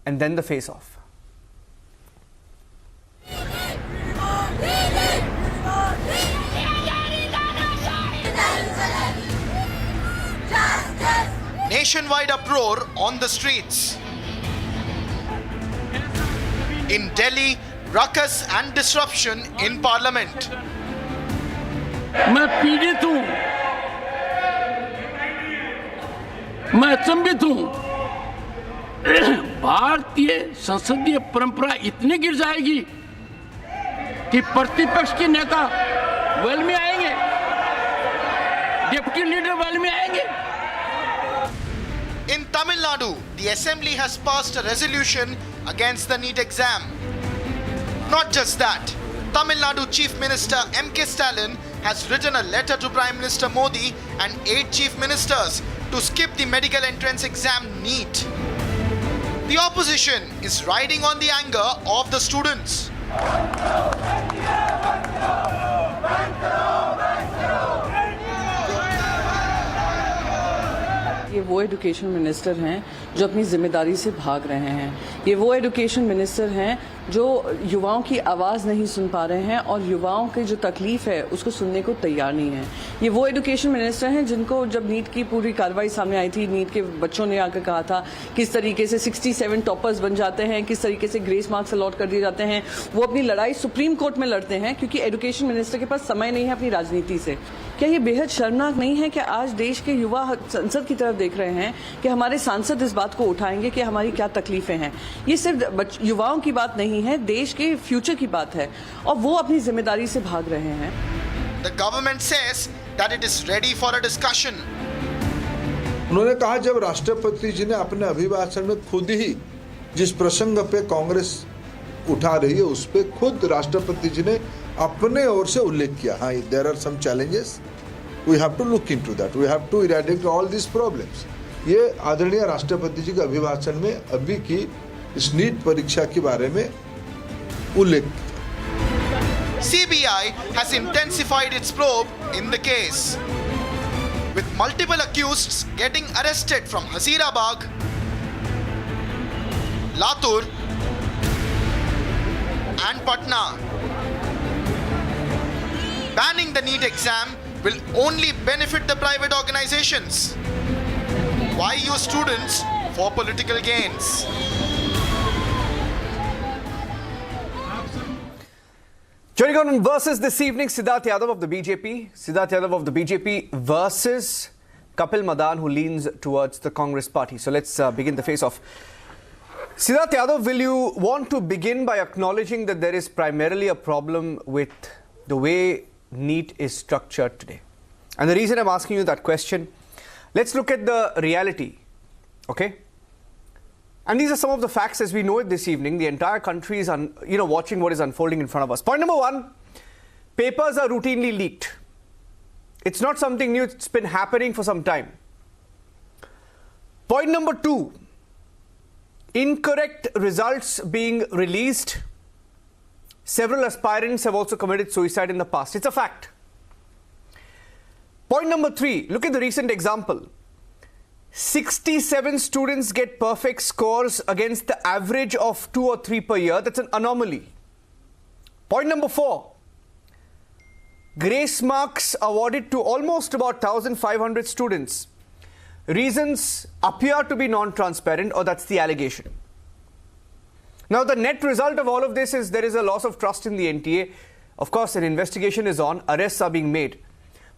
and then the face-off. Nationwide uproar on the streets. In Delhi, ruckus and disruption in parliament. मैं पीड़ित हूं, मैं अचंभित हूं। भारतीय संसदीय परंपरा इतनी गिर जाएगी कि प्रतिपक्ष के नेता वेल में आएंगे, डिप्टी लीडर वेल में आएंगे। In Tamil Nadu, the assembly has passed a resolution against the NEET exam. Not just that, Tamil Nadu Chief Minister M.K. Stalin has written a letter to Prime Minister Modi and 8 chief ministers to skip the medical entrance exam NEET. The opposition is riding on the anger of the students. ये वो education minister हैं जो अपनी जिम्मेदारी से भाग रहे हैं। ये वो एजुकेशन मिनिस्टर हैं जो युवाओं की आवाज़ नहीं सुन पा रहे हैं और युवाओं की जो तकलीफ़ है उसको सुनने को तैयार नहीं है। ये वो एजुकेशन मिनिस्टर हैं जिनको जब नीट की पूरी कार्रवाई सामने आई थी, नीट के बच्चों ने आकर कहा था किस तरीके से 67 टॉपर्स बन जाते हैं, किस तरीके से ग्रेस मार्क्स अलॉट कर दिए जाते हैं। वो अपनी लड़ाई सुप्रीम कोर्ट में लड़ते हैं क्योंकि एजुकेशन मिनिस्टर के पास समय नहीं है अपनी राजनीति से। क्या ये बेहद शर्मनाक नहीं है कि आज देश के युवा संसद की तरफ देख रहे हैं कि हमारे सांसद इस बात को उठाएंगे कि हमारी क्या तकलीफें हैं। ये सिर्फ युवाओं की बात नहीं है, देश के फ्यूचर की बात है और वो अपनी जिम्मेदारी से भाग रहे हैं। The government says that it is ready for a discussion. उन्होंने कहा जब राष्ट्रपति जी ने अपने अभिभाषण में खुद ही जिस प्रसंग पे कांग्रेस उठा रही है उस पे खुद राष्ट्रपति जी ने अपने ओर से उल्लेख किया, हाँ there are some challenges, we have to look into that, we have to eradicate all this problems. ये आदरणीय राष्ट्रपति जी के अभिभाषण में अभी की इस नीट परीक्षा के बारे में उल्लेख किया। CBI has intensified its probe in the case, with multiple accused getting arrested from Hazirabad, Latur, and Patna. Banning the NEET exam will only benefit the private organizations. Why use students for political gains? Joining on versus this evening, Siddharth Yadav of the BJP. Siddharth Yadav of the BJP versus Kapil Madan, who leans towards the Congress party. So let's begin the face-off. Siddharth Yadav, will you want to begin by acknowledging that there is primarily a problem with the way NEET is structured today? And the reason I'm asking you that question, let's look at the reality, okay? And these are some of the facts as we know it this evening. The entire country is watching what is unfolding in front of us. Point number one, papers are routinely leaked. It's not something new, it's been happening for some time. Point number two, incorrect results being released. Several aspirants have also committed suicide in the past. It's a fact. Point number three, look at the recent example. 67 students get perfect scores against the average of 2 or 3 per year. That's an anomaly. Point number four, grace marks awarded to almost about 1,500 students. Reasons appear to be non-transparent, or that's the allegation. Now, the net result of all of this is there is a loss of trust in the NTA. Of course, an investigation is on, arrests are being made.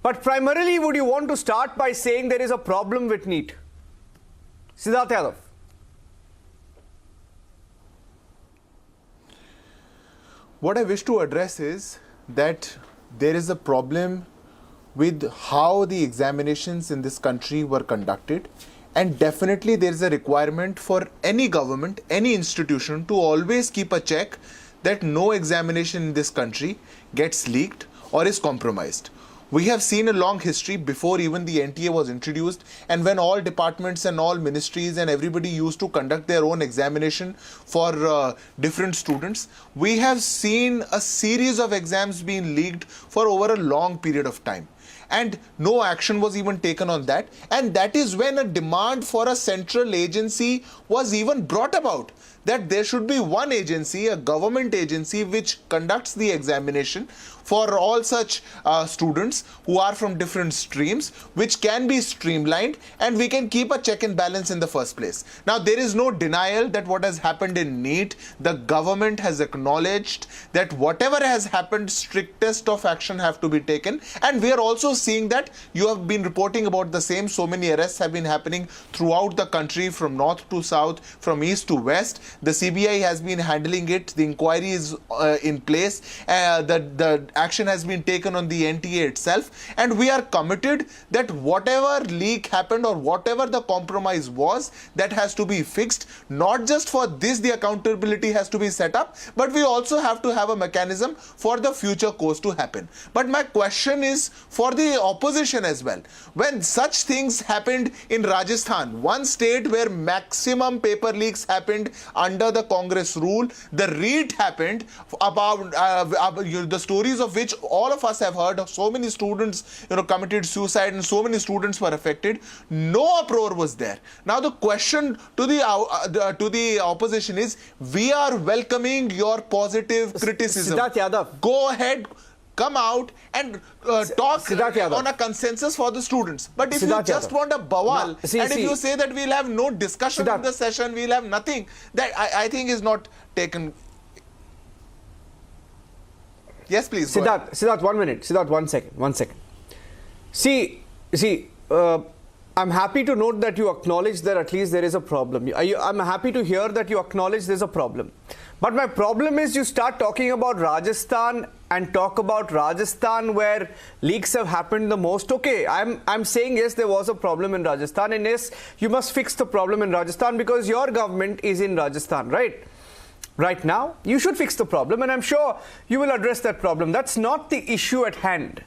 But primarily, would you want to start by saying there is a problem with NEET? Siddharth Yadav. What I wish to address is that there is a problem with how the examinations in this country were conducted, and definitely there is a requirement for any government, any institution to always keep a check that no examination in this country gets leaked or is compromised. We have seen a long history before even the NTA was introduced, and when all departments and all ministries and everybody used to conduct their own examination for different students, we have seen a series of exams being leaked for over a long period of time. and no action was even taken on that. And that is when a demand for a central agency was even brought about, that there should be one agency, a government agency, which conducts the examination for all such students who are from different streams, which can be streamlined, and we can keep a check and balance in the first place. Now, there is no denial that what has happened in NEET, the government has acknowledged that whatever has happened, strictest of action have to be taken. And we are also seeing that you have been reporting about the same. So many arrests have been happening throughout the country, from north to south, from east to west. The CBI has been handling it. The inquiry is in place. The action has been taken on the NTA itself, and we are committed that whatever leak happened or whatever the compromise was, that has to be fixed. Not just for this, the accountability has to be set up, but we also have to have a mechanism for the future course to happen. But my question is for the opposition as well. When such things happened in Rajasthan, one state where maximum paper leaks happened under the Congress rule, the REET happened, about the stories of which all of us have heard. Of so many students committed suicide, and so many students were affected. No uproar was there. Now the question to the opposition is, we are welcoming your positive criticism. Siddharth Yadav, go ahead, come out and talk on a consensus for the students. But if you just want a bawal, if you say that we'll have no discussion in the session, we'll have nothing, that I think is not taken. Yes, please. Siddharth, 1 minute. Siddharth, 1 second. 1 second. See, I'm happy to note that you acknowledge that at least there is a problem. I'm happy to hear that you acknowledge there's a problem. But my problem is you start talking about Rajasthan and talk about Rajasthan where leaks have happened the most. Okay, I'm saying yes, there was a problem in Rajasthan, and yes, you must fix the problem in Rajasthan because your government is in Rajasthan, right? Right now, you should fix the problem, and I'm sure you will address that problem. That's not the issue at hand.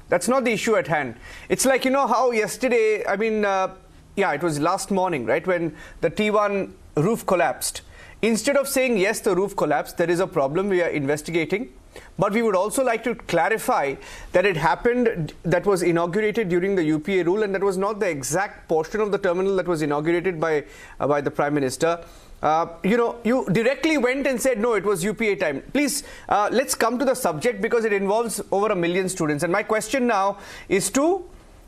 That's not the issue at hand. It's like, how yesterday, it was last morning, right, when the T1 roof collapsed. Instead of saying, yes, the roof collapsed, there is a problem, we are investigating, but we would also like to clarify that it happened, that was inaugurated during the UPA rule, and that was not the exact portion of the terminal that was inaugurated by the Prime Minister. You directly went and said, no, it was UPA time. Please, let's come to the subject because it involves over 1 million students. And my question now is to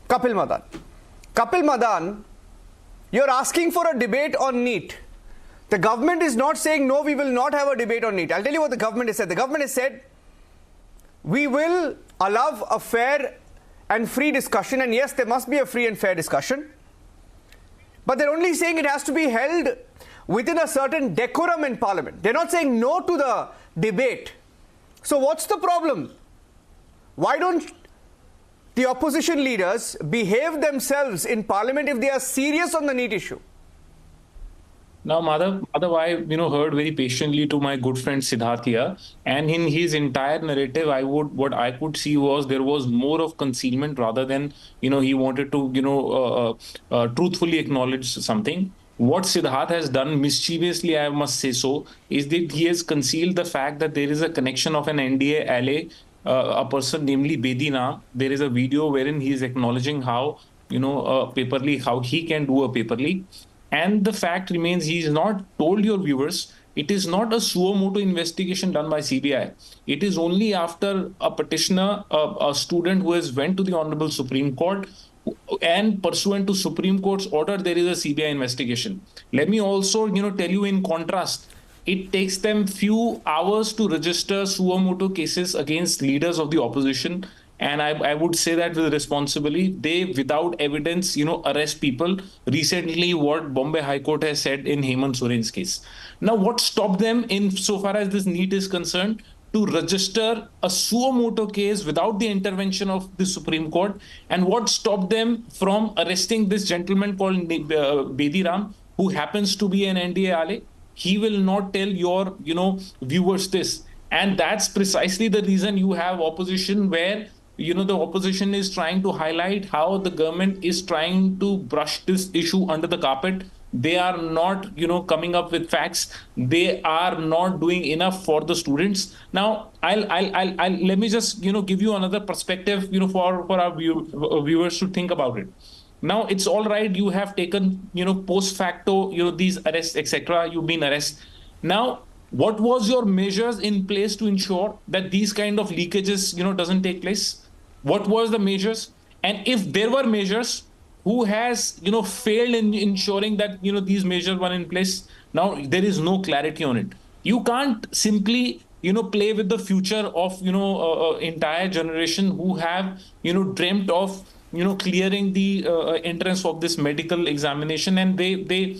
Kapil Madan. Kapil Madan, you're asking for a debate on NEET. The government is not saying, no, we will not have a debate on NEET. I'll tell you what the government has said. The government has said, we will allow a fair and free discussion. And yes, there must be a free and fair discussion. But they're only saying it has to be held within a certain decorum in Parliament. They're not saying no to the debate. So what's the problem? Why don't the opposition leaders behave themselves in Parliament if they are serious on the NEET issue? Now, Madhav, I heard very patiently to my good friend Siddharth here, and in his entire narrative, what I could see was there was more of concealment rather than he wanted to truthfully acknowledge something. What Siddharth has done mischievously, I must say so, is that he has concealed the fact that there is a connection of an NDA ally, a person namely Bedi Ram. There is a video wherein he is acknowledging how a paper leak, how he can do a paper leak. And the fact remains, he is not told your viewers, it is not a suo motu investigation done by CBI. It is only after a petitioner, a student who has went to the Honorable Supreme Court, and pursuant to Supreme Court's order, there is a CBI investigation. Let me also, tell you in contrast, it takes them few hours to register suo motu cases against leaders of the opposition. And I would say that with responsibility, they, without evidence, arrest people. Recently, what Bombay High Court has said in Hemant Soren's case. Now, what stopped them in so far as this NEET is concerned to register a suo motu case without the intervention of the Supreme Court? And what stopped them from arresting this gentleman called Bedi Ram, who happens to be an NDA ally? He will not tell your, viewers this. And that's precisely the reason you have opposition where the opposition is trying to highlight how the government is trying to brush this issue under the carpet. They are not, coming up with facts. They are not doing enough for the students. Now, I'll let me just, give you another perspective, for our viewers to think about it. Now, it's all right. You have taken, post facto, these arrests, etc. You've been arrested. Now, what was your measures in place to ensure that these kind of leakages, doesn't take place? What was the measures? And if there were measures, who has, failed in ensuring that, these measures were in place? Now, there is no clarity on it. You can't simply, play with the future of, entire generation who have, dreamt of, clearing the entrance of this medical examination, and they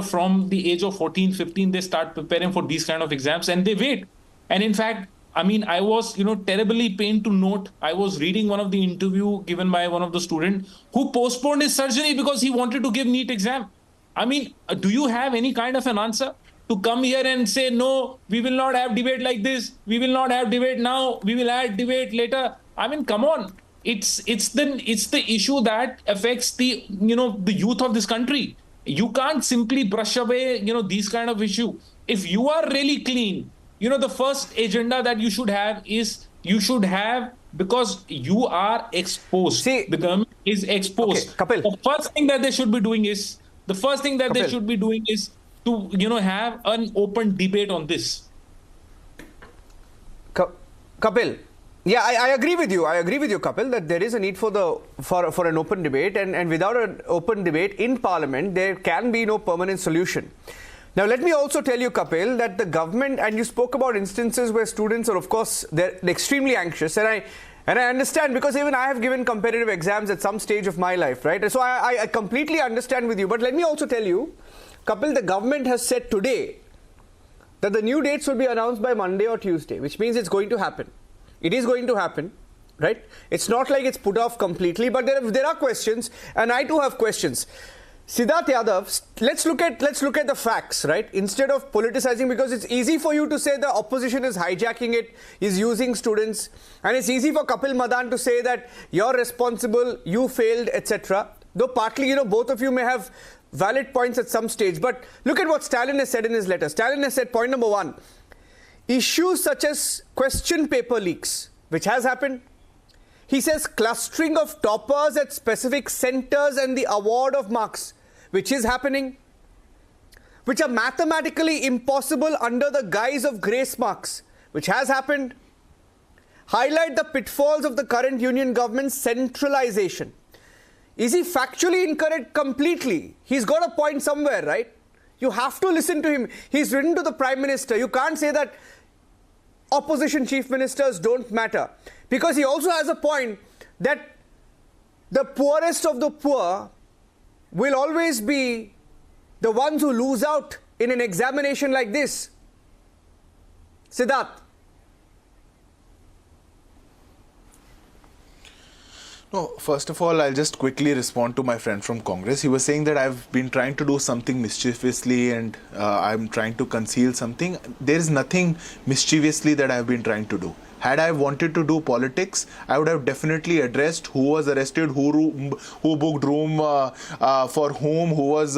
from the age of 14 15 they start preparing for these kind of exams, and they wait. And in fact, I mean, I was terribly pained to note, I was reading one of the interview given by one of the student who postponed his surgery because he wanted to give NEET exam. I mean, do you have any kind of an answer to come here and say, no, we will not have debate like this, we will not have debate now, we will have debate later? I mean, come on. It's the issue that affects the the youth of this country. You can't simply brush away these kind of issue. If you are really clean, the first agenda that you should have is because you are exposed. See, the government is exposed. Okay, Kapil. The first thing that they should be doing is to have an open debate on this. Kapil, yeah, I agree with you. I agree with you, Kapil, that there is a need for an open debate, and without an open debate in Parliament, there can be no permanent solution. Now, let me also tell you, Kapil, that the government, and you spoke about instances where students are, of course, they're extremely anxious, and I understand, because even I have given competitive exams at some stage of my life, right? So I completely understand with you. But let me also tell you, Kapil, the government has said today that the new dates will be announced by Monday or Tuesday, which means it's going to happen. It is going to happen, right? It's not like it's put off completely, but there are questions, and I too have questions. Siddharth Yadav, let's look at the facts, right? Instead of politicizing, because it's easy for you to say the opposition is hijacking it, is using students, and it's easy for Kapil Madan to say that you're responsible, you failed, etc. Though partly, both of you may have valid points at some stage. But look at what Stalin has said in his letter. Stalin has said, point number 1, issues such as question paper leaks, which has happened. He says clustering of toppers at specific centers and the award of marks, which is happening, which are mathematically impossible under the guise of grace marks, which has happened. Highlight the pitfalls of the current union government's centralization. Is he factually incorrect completely? He's got a point somewhere, right? You have to listen to him. He's written to the Prime Minister. You can't say that opposition chief ministers don't matter. Because he also has a point that the poorest of the poor will always be the ones who lose out in an examination like this. Siddharth. No, first of all, I'll just quickly respond to my friend from Congress. He was saying that I've been trying to do something mischievously and I'm trying to conceal something. There is nothing mischievously that I've been trying to do. Had I wanted to do politics, I would have definitely addressed who was arrested, who booked room for whom, who's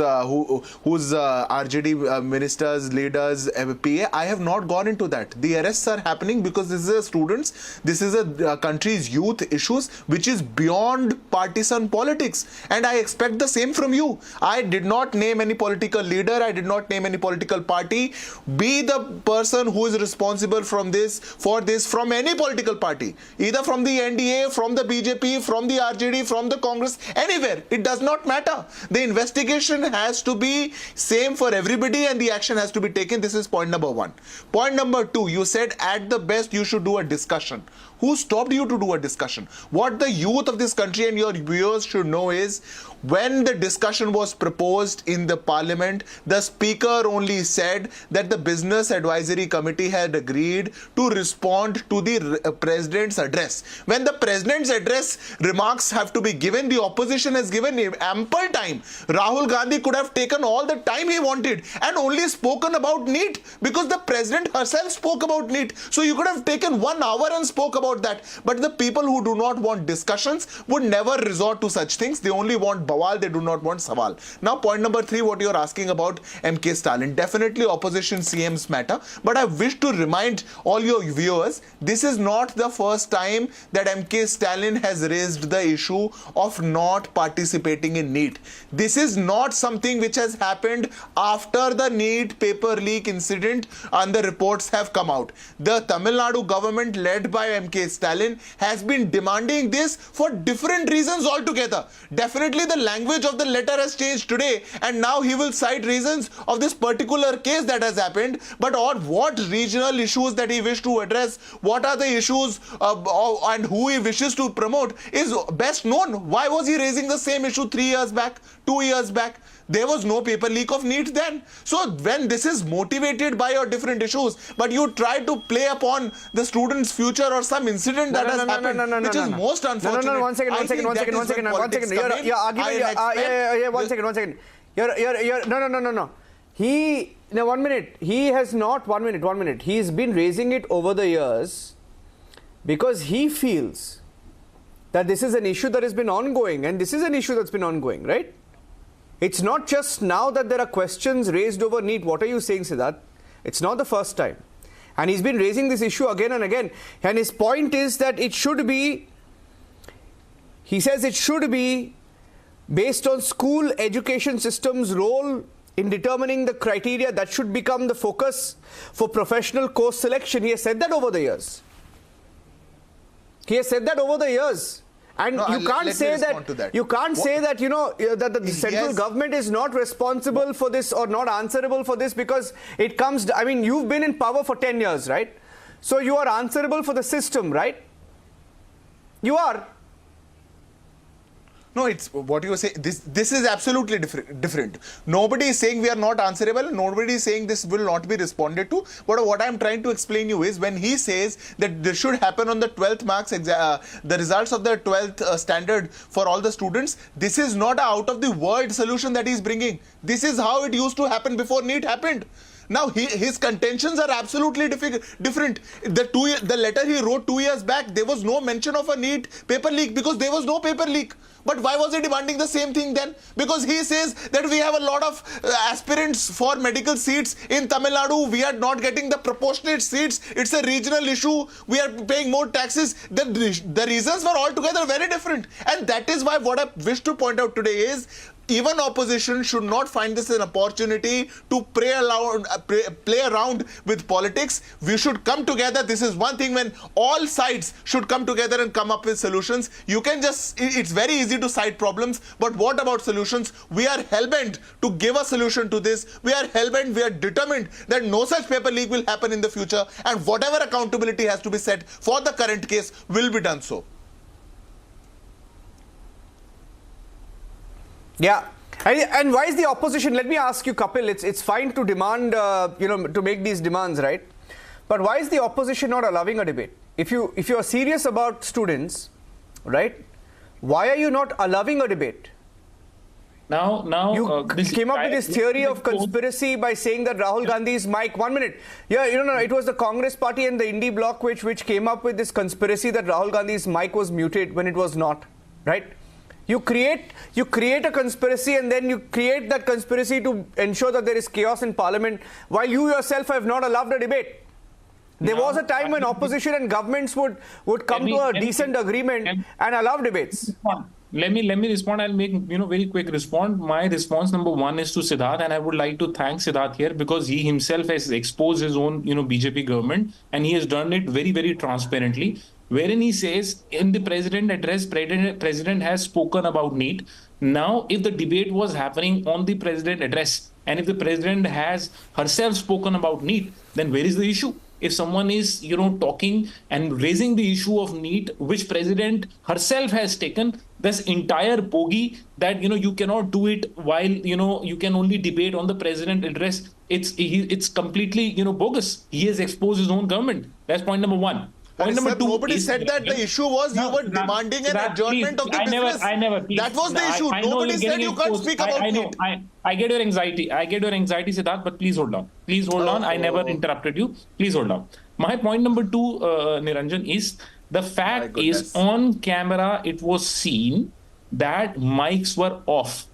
RJD ministers, leaders, PA. I have not gone into that. The arrests are happening because this is a students, this is a country's youth issues, which is beyond partisan politics. And I expect the same from you. I did not name any political leader. I did not name any political party. Be the person who is responsible for this, from any political party, either from the NDA, from the BJP, from the RJD, from the Congress, anywhere. It does not matter. The investigation has to be same for everybody and the action has to be taken. This is point number 1. Point number 2, you said at the best you should do a discussion. Who stopped you to do a discussion? What the youth of this country and your viewers should know is, when the discussion was proposed in the parliament, the speaker only said that the Business Advisory Committee had agreed to respond to the president's address. When the president's address remarks have to be given, the opposition has given ample time. Rahul Gandhi could have taken all the time he wanted and only spoken about NEET because the president herself spoke about NEET. So you could have taken 1 hour and spoke about about that. But the people who do not want discussions would never resort to such things. They only want bawal, they do not want sawal. Now, point number 3, what you're asking about MK Stalin. Definitely opposition CMs matter. But I wish to remind all your viewers, this is not the first time that MK Stalin has raised the issue of not participating in NEET. This is not something which has happened after the NEET paper leak incident and the reports have come out. The Tamil Nadu government led by MK Stalin has been demanding this for different reasons altogether. Definitely the language of the letter has changed today, and now he will cite reasons of this particular case that has happened, but on what regional issues that he wished to address, what are the issues and who he wishes to promote is best known. Why was he raising the same issue 3 years back, 2 years back? There was no paper leak of NEET then. So when this is motivated by your different issues, but you try to play upon the student's future or some incident that has happened, which is most unfortunate. No, one second. You're arguing. One second. No. No, 1 minute. He has not, 1 minute. He's been raising it over the years because he feels that this is an issue that has been ongoing, and this is an issue that's been ongoing, right? It's not just now that there are questions raised over NEET. What are you saying, Siddharth? It's not the first time. And he's been raising this issue again and again. And his point is that it should be, he says it should be based on school education system's role in determining the criteria that should become the focus for professional course selection. He has said that over the years. And No, you can't say that you can't say that, you know, that the central government is not responsible for this or not answerable for this because it comes, I mean, you've been in power for 10 years, right? So you are answerable for the system, right? You are. No, it's what you say. This is absolutely different. Nobody is saying we are not answerable. Nobody is saying this will not be responded to. But what I'm trying to explain you is when he says that this should happen on the 12th marks, the results of the 12th standard for all the students, this is not an out of the world solution that he's bringing. This is how it used to happen before NEET happened. Now, his contentions are absolutely different. The letter he wrote 2 years back, there was no mention of a NEET paper leak because there was no paper leak. But why was he demanding the same thing then? Because he says that we have a lot of aspirants for medical seats in Tamil Nadu. We are not getting the proportionate seats. It's a regional issue. We are paying more taxes. The reasons were altogether very different. And that is why what I wish to point out today is even opposition should not find this an opportunity to play around with politics. We should come together. This is one thing when all sides should come together and come up with solutions. You can just, it's very easy to cite problems, but what about solutions? We are hellbent to give a solution to this. We are hellbent, we are determined that no such paper leak will happen in the future, and whatever accountability has to be set for the current case will be done so. Yeah. And why is the opposition, let me ask you, Kapil, it's fine to demand, to make these demands, right? But why is the opposition not allowing a debate? If you are serious about students, right, why are you not allowing a debate? Now you came up with this theory of conspiracy by saying that Rahul Gandhi's mic. 1 minute. Yeah, it was the Congress party and the Indie bloc which came up with this conspiracy that Rahul Gandhi's mic was muted when it was not, right? You create a conspiracy and then you create that conspiracy to ensure that there is chaos in parliament while you yourself have not allowed a debate. There was a time when opposition and governments would come to a decent agreement and allow debates. Let me respond. I'll make very quick response. My response number 1 is to Siddharth, and I would like to thank Siddharth here because he himself has exposed his own BJP government, and he has done it very, very transparently. Wherein he says in the president address, president has spoken about NEET. Now, if the debate was happening on the president address, and if the president has herself spoken about NEET, then where is the issue? If someone is, talking and raising the issue of NEET, which president herself has taken, this entire bogey that, you cannot do it while, you can only debate on the president address. It's completely, bogus. He has exposed his own government. That's point number 1. Point number 2. Nobody said that the issue was you were demanding an adjournment of the business. That was the issue. Nobody said you can't speak about it. I get your anxiety, Siddharth, but please hold on. Please hold on. I never interrupted you. Please hold on. My point number 2, Niranjan, is The fact is, on camera, it was seen that mics were off.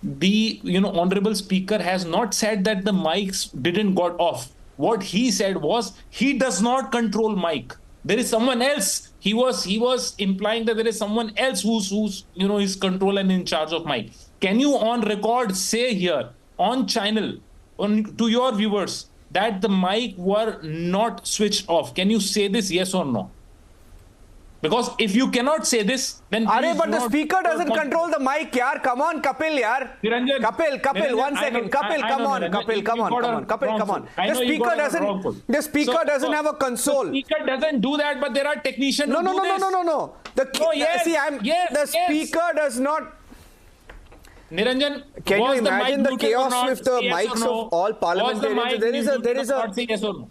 The honorable speaker has not said that the mics didn't got off. What he said was he does not control mic. There is someone else. He was implying that there is someone else who's is control and in charge of mic. Can you on record say here on channel to your viewers that the mic were not switched off? Can you say this, yes or no? Because if you cannot say this, then Arey, but the speaker doesn't control the mic, yaar. Come on, Kapil, yaar. Niranjan, Kapil, Niranjan, 1 second. Kapil, come on. Kapil, come on. Kapil, come on. The speaker doesn't have a console. The speaker doesn't do that, but there are technicians who do this. No. The speaker does not. Niranjan, can you imagine the muted chaos not? with the Yes mics of all parliamentarians? There is a. Yes or no?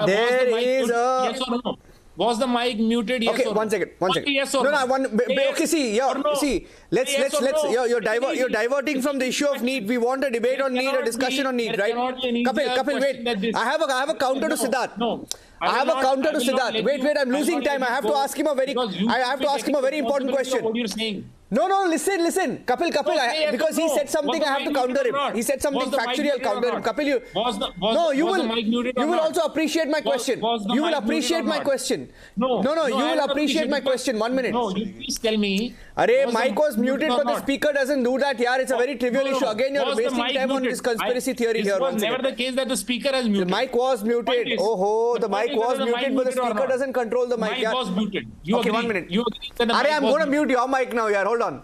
There is a. Yes or no? Was the mic muted? Yes okay, or no? 1 second. Yes or no? no? Okay, see, let's. You're diverting from the issue of NEET. We want a debate on NEET, a discussion on NEET, right? Kapil, wait. I have a counter to Siddharth. No. I have a counter to Siddharth. Wait, I'm losing time. I have to ask him a very important question. What you're saying. No, listen. Kapil, because he said something, I have to counter him. He said something factually, I'll counter him. Kapil, you will also appreciate my question. You will appreciate my question. No, you will appreciate my question. 1 minute. No, you please tell me. Arey, mic was muted, but the speaker doesn't do that, yaar. It's a very trivial issue. Again, you're wasting time on this conspiracy theory here. It was never the case that the speaker has muted. The mic was muted. Oh, the mic was muted, but the speaker doesn't control the mic. Mic was muted. Okay, 1 minute. Arey, I'm going to mute your mic now, yaar. Hold on.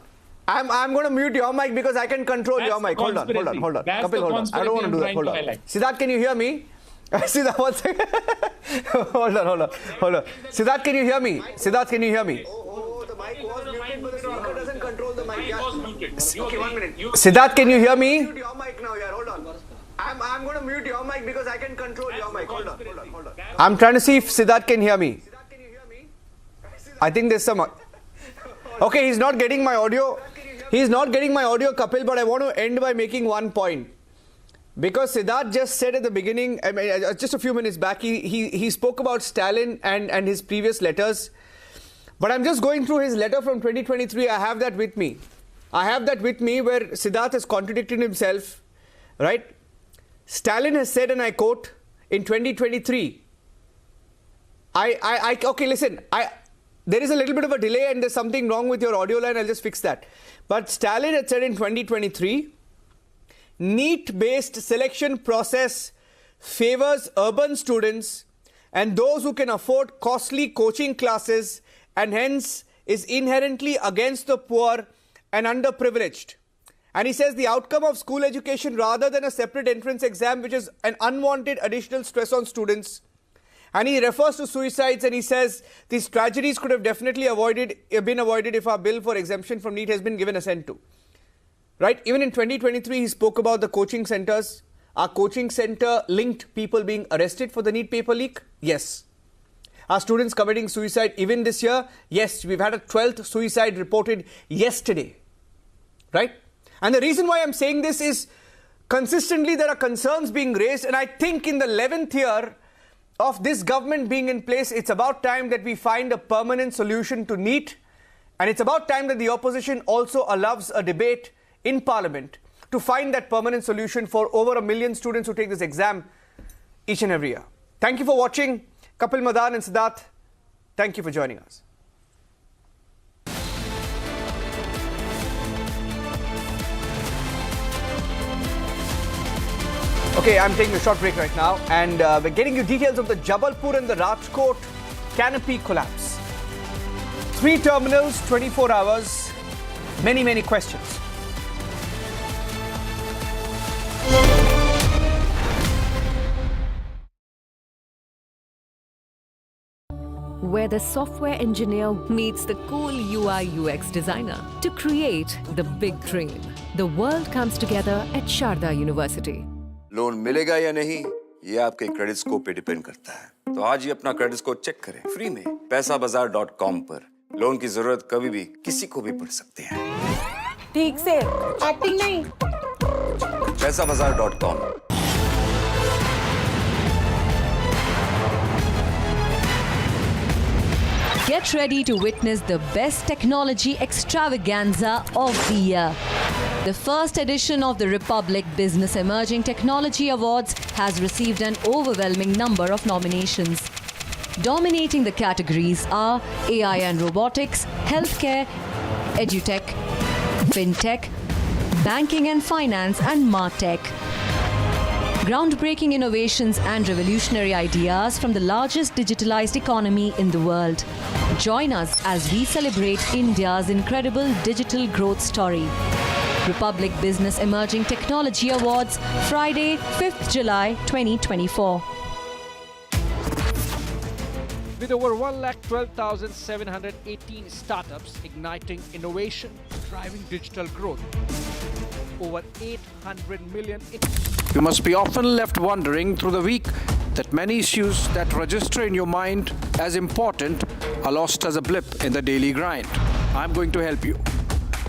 I'm going to mute your mic because I can control your mic. Hold on. Kapil, hold on. I don't want to do that. Hold on. Siddharth, can you hear me? Siddharth, 1 second. Hold on. Siddharth, can you hear me? Oh, the mic was muted, but the speaker doesn't control the mic. Okay, 1 minute. Siddharth, can you hear me? Mute your mic now, yaar. Hold on. I'm going to mute your mic because I can control your mic. Hold on. I'm trying to see if Siddharth can hear me. Siddharth, can you hear me? I think there's some. Okay, he's not getting my audio. Kapil, but I want to end by making one point. Because Siddharth just said at the beginning, just a few minutes back, he spoke about Stalin and his previous letters. But I'm just going through his letter from 2023. I have that with me where Siddharth has contradicted himself, right? Stalin has said, and I quote, in 2023, okay, listen, there is a little bit of a delay and there's something wrong with your audio line. I'll just fix that. But Stalin had said in 2023, NEET-based selection process favors urban students and those who can afford costly coaching classes and hence is inherently against the poor and underprivileged. And he says the outcome of school education rather than a separate entrance exam, which is an unwanted additional stress on students. And he refers to suicides and he says these tragedies could have definitely been avoided if our bill for exemption from NEET has been given assent to. Right? Even in 2023, he spoke about the coaching centers. Our coaching center linked people being arrested for the NEET paper leak? Yes. Are students committing suicide even this year? Yes. We've had a 12th suicide reported yesterday. Right? And the reason why I'm saying this is consistently there are concerns being raised, and I think in the 11th year of this government being in place, it's about time that we find a permanent solution to NEET, and it's about time that the opposition also allows a debate in Parliament to find that permanent solution for over 1 million students who take this exam each and every year. Thank you for watching. Kapil, Madan and Siddharth, thank you for joining us. Okay, I'm taking a short break right now and we're getting you details of the Jabalpur and the Rajkot canopy collapse. 3 terminals, 24 hours, many questions. Where the software engineer meets the cool UI UX designer to create the big dream. The world comes together at Sharda University. Loan मिलेगा या नहीं ये आपके credit score पे depend करता है। तो आज ही अपना क्रेडिट स्कोर चेक करें फ्री में पैसाबाजार.com पर। लोन की जरूरत कभी भी किसी को भी पड़ सकती है। ठीक से एक्टिंग नहीं। पैसाबाजार.com। Get ready to witness the best technology extravaganza of the year. The first edition of the Republic Business Emerging Technology Awards has received an overwhelming number of nominations. Dominating the categories are AI and robotics, healthcare, edutech, fintech, banking and finance, and martech. Groundbreaking innovations and revolutionary ideas from the largest digitalized economy in the world. Join us as we celebrate India's incredible digital growth story. Republic Business Emerging Technology Awards, Friday, 5th July 2024. With over 1,12,718 startups igniting innovation, driving digital growth. Over 800 million. You must be often left wondering through the week that many issues that register in your mind as important are lost as a blip in the daily grind. I'm going to help you.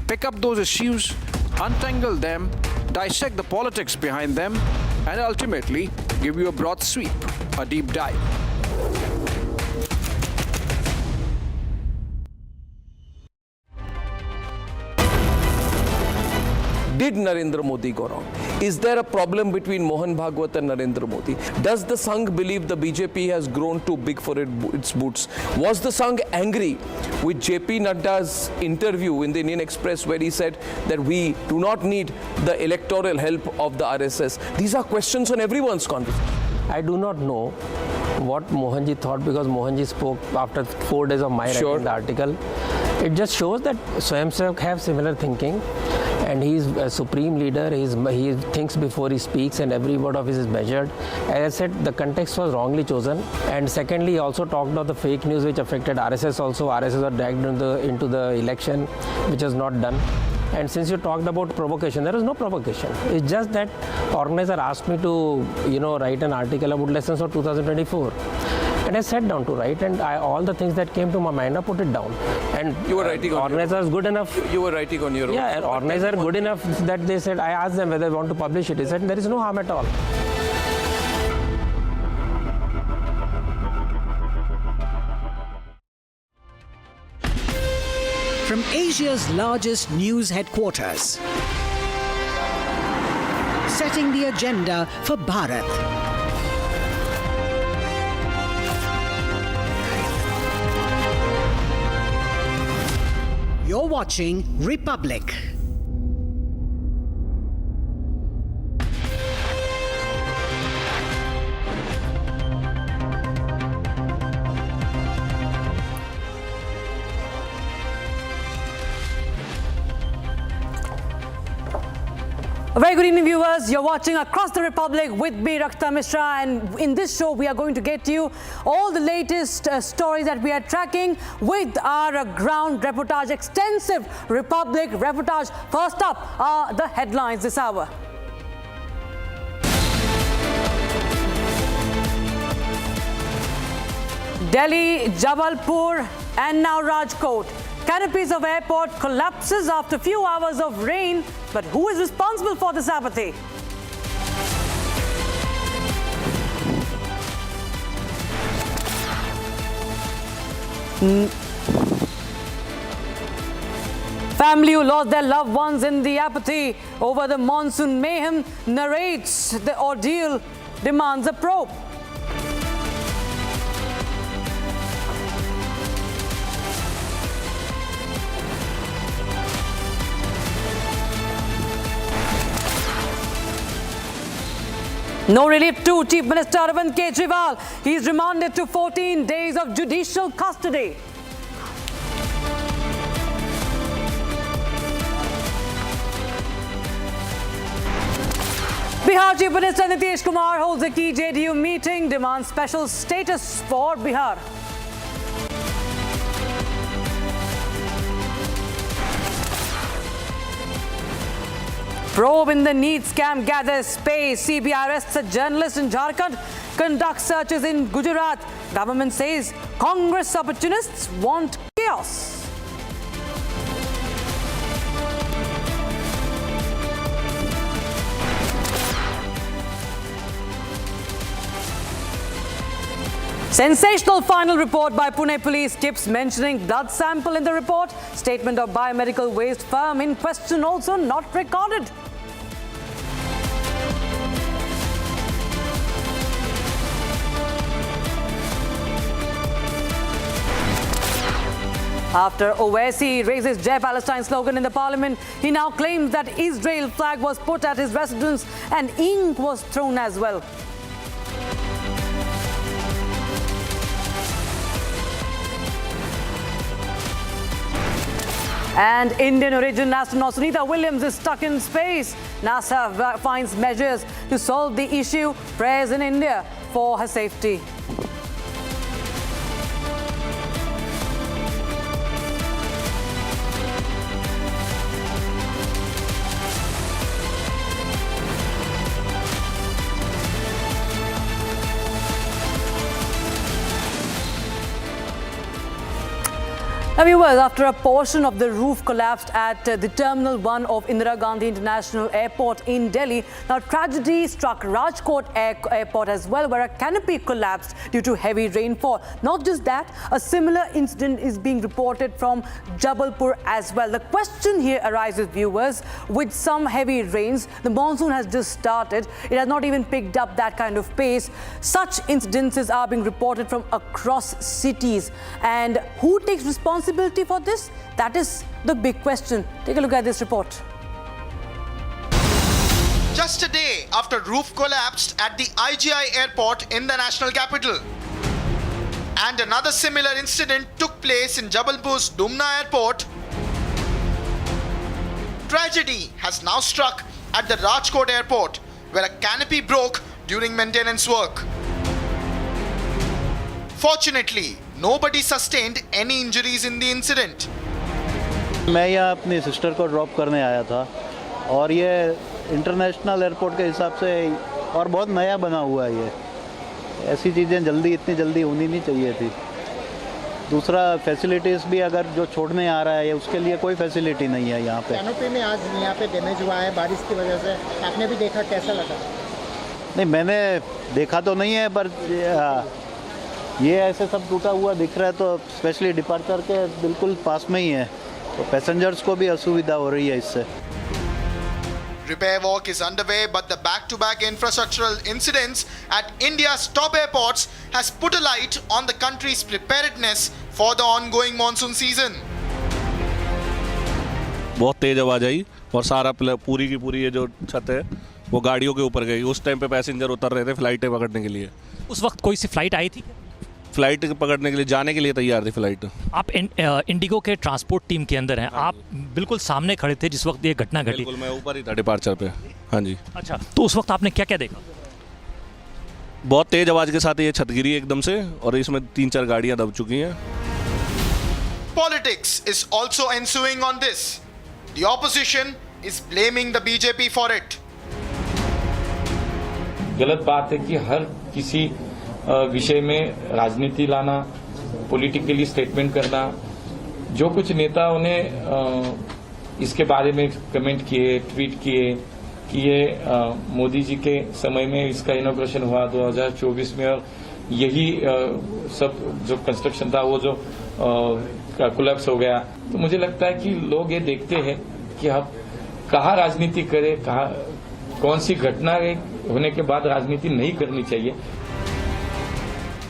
Pick up those issues, untangle them, dissect the politics behind them, and ultimately give you a broad sweep, a deep dive. Did Narendra Modi go wrong? Is there a problem between Mohan Bhagwat and Narendra Modi? Does the Sangh believe the BJP has grown too big for its boots? Was the Sangh angry with JP Nadda's interview in the Indian Express where he said that we do not need the electoral help of the RSS? These are questions on everyone's conversation. I do not know what Mohanji thought because Mohanji spoke after 4 days of my writing the article. It just shows that Swayamsevak have similar thinking. And he is a supreme leader. He thinks before he speaks, and every word of his is measured. As I said, the context was wrongly chosen. And secondly, he also talked about the fake news which affected RSS also. RSS was dragged into the election, which was not done. And since you talked about provocation, there is no provocation. It's just that organizer asked me to, write an article about lessons of 2024. And I sat down to write, and all the things that came to my mind, I put it down. And you were writing on organizer is good enough. You were writing on your own. Yeah, organizer good enough that they said, I asked them whether they want to publish it. They said there is no harm at all. From Asia's largest news headquarters, setting the agenda for Bharat. You're watching Republic. A very good evening, viewers. You're watching Across the Republic with me, Rakhta Mishra, and in this show we are going to get you all the latest stories that we are tracking with our ground reportage, extensive Republic reportage. First up are the headlines this hour. Delhi, Jabalpur and now Rajkot. Canopies of airport collapses after few hours of rain. But who is responsible for this apathy? Family who lost their loved ones in the apathy over the monsoon mayhem narrates the ordeal, demands a probe. No relief to Chief Minister Arvind Kejriwal. He is remanded to 14 days of judicial custody. Bihar Chief Minister Nitish Kumar holds a key JDU meeting, demands special status for Bihar. Probe in the NEET scam gathers space. CBI arrests a journalist in Jharkhand, conducts searches in Gujarat. Government says Congress opportunists want chaos. Sensational final report by Pune police keeps mentioning blood sample in the report. Statement of biomedical waste firm in question also not recorded. After Owaisi raises Jai Palestine slogan in the parliament, he now claims that Israel flag was put at his residence and ink was thrown as well. And Indian origin astronaut Sunita Williams is stuck in space. NASA finds measures to solve the issue. Prayers in India for her safety. Now viewers, after a portion of the roof collapsed at the Terminal 1 of Indira Gandhi International Airport in Delhi, now tragedy struck Rajkot Airport as well, where a canopy collapsed due to heavy rainfall. Not just that, a similar incident is being reported from Jabalpur as well. The question here arises, viewers, with some heavy rains, the monsoon has just started. It has not even picked up that kind of pace. Such incidences are being reported from across cities. And who takes responsibility for this? That is the big question. Take a look at this report. Just a day after roof collapsed at the IGI airport in the national capital. And another similar incident took place in Jabalpur's Dumna airport. Tragedy has now struck at the Rajkot airport, where a canopy broke during maintenance work. Fortunately, nobody sustained any injuries in the incident. मैं यहाँ अपनी sister को drop करने आया था और ये international airport के हिसाब से और बहुत नया बना हुआ है ये ऐसी चीज़ें इतनी जल्दी होनी नहीं चाहिए थी दूसरा फैसिलिटीज़ भी अगर जो छोड़ने आ रहा है उसके लिए कोई फैसिलिटी नहीं है यहाँ पे कैनोपी में आज यहाँ पे डैमेज हुआ है बारिश की वजह से आपने भी देखा कैसा लगा नहीं मैंने देखा तो नहीं है पर ये ऐसे सब टूटा हुआ दिख रहा है तो स्पेशली डिपार्चर के बिल्कुल पास में ही है तो पैसेंजर्स को भी असुविधा हो रही है इससे Repair work is underway, but the back-to-back infrastructural incidents at India's top airports has put a light on the country's preparedness for the ongoing monsoon season. बहुत तेज आवाज आई और सारा पूरी की पूरी ये जो छत है वो गाड़ियों के ऊपर गई उस टाइम पे पैसेंजर उतर रहे थे फ्लाइटें पकड़ने के लिए उस वक्त कोई सी फ्लाइट आई थी फ्लाइट पकड़ने के लिए जाने के लिए तैयार थी फ्लाइट आप इंडिगो के ट्रांसपोर्ट टीम के अंदर हैं आप बिल्कुल सामने खड़े थे जिस वक्त ये घटना घटी बिल्कुल मैं ऊपर ही था डिपार्चर पे हाँ जी अच्छा तो उस वक्त आपने क्या क्या देखा बहुत तेज आवाज के साथ ये छत गिरी एकदम से और इसमें 3-4 गाड़ियां दब चुकी हैं Politics is also ensuing on this. The opposition is blaming the BJP for it. गलत बात है कि हर किसी विषय में राजनीति लाना पॉलिटिकली स्टेटमेंट करना जो कुछ नेताओं ने इसके बारे में कमेंट किए ट्वीट किए कि ये मोदी जी के समय में इसका इनॉग्रेशन हुआ 2024 में और यही सब जो कंस्ट्रक्शन था वो जो कोलैप्स हो गया तो मुझे लगता है कि लोग ये देखते हैं कि अब कहाँ राजनीति करे कहाँ कौन सी घटना होने के बाद राजनीति नहीं करनी चाहिए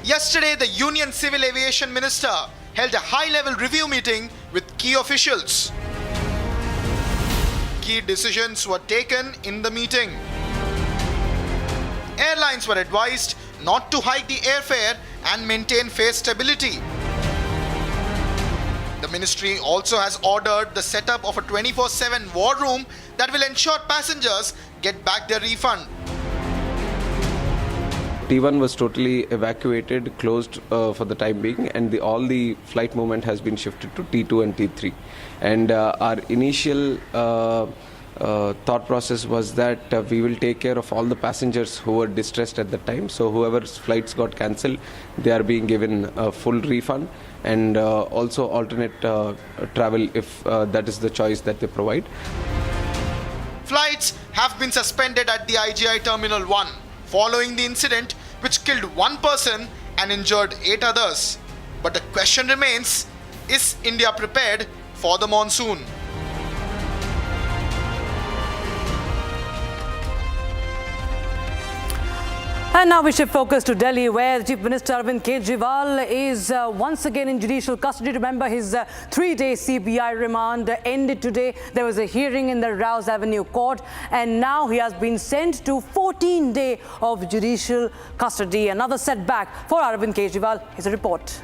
Yesterday, the Union Civil Aviation Minister held a high-level review meeting with key officials. Key decisions were taken in the meeting. Airlines were advised not to hike the airfare and maintain fare stability. The ministry also has ordered the setup of a 24/7 war room that will ensure passengers get back their refund. T1 was totally evacuated, closed for the time being, and all the flight movement has been shifted to T2 and T3. And our initial thought process was that we will take care of all the passengers who were distressed at the time. So whoever's flights got cancelled, they are being given a full refund and also alternate travel if that is the choice that they provide. Flights have been suspended at the IGI Terminal 1 following the incident which killed one person and injured 8 others. But the question remains, is India prepared for the monsoon? And now we shift focus to Delhi, where Chief Minister Arvind Kejriwal is once again in judicial custody. Remember, his 3-day CBI remand ended today. There was a hearing in the Rouse Avenue court, and now he has been sent to 14 days of judicial custody. Another setback for Arvind Kejriwal. Here's a report.